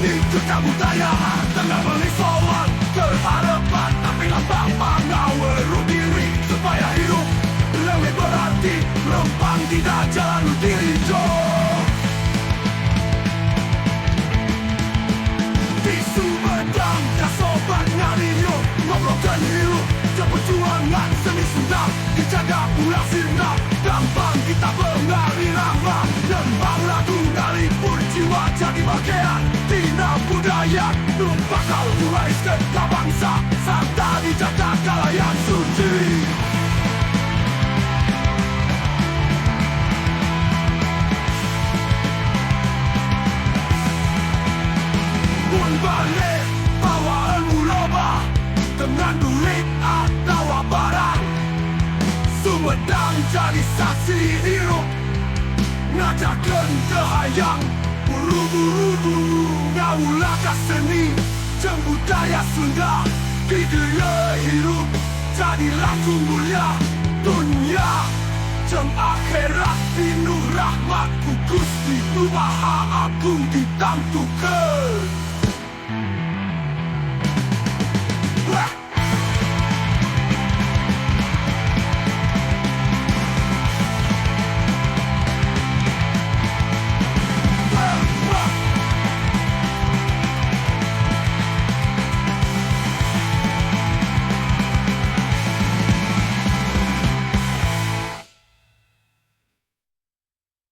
seni kebudayaan dengan mengisolat ke harapan, tapi lambang mengawal diri supaya hidup lebih berarti, lempang tidak jalan diri jauh. Di Sumedang dah sobat ngariyo, ngobrol dan hirup perjuangan seni sudah dijaga pulang sinar. Gampang kita mengari ramah, lembang lagu dari pun jiwa jadi bagian tina budaya. Bakal mulai segenap bangsa serta dijaga kalayan suci. Pun balik bawa ilmu lomba dengan duit atau barang. Sumedang jadi saksi hidup, ngajakan kehayang buru-buru ngawulakan seni jeng budaya Sunda. Budaya hidup jadi laku mulia dunia jeng akhirat pinuh rahmat Gusti Tuhan Agung ditangtukan.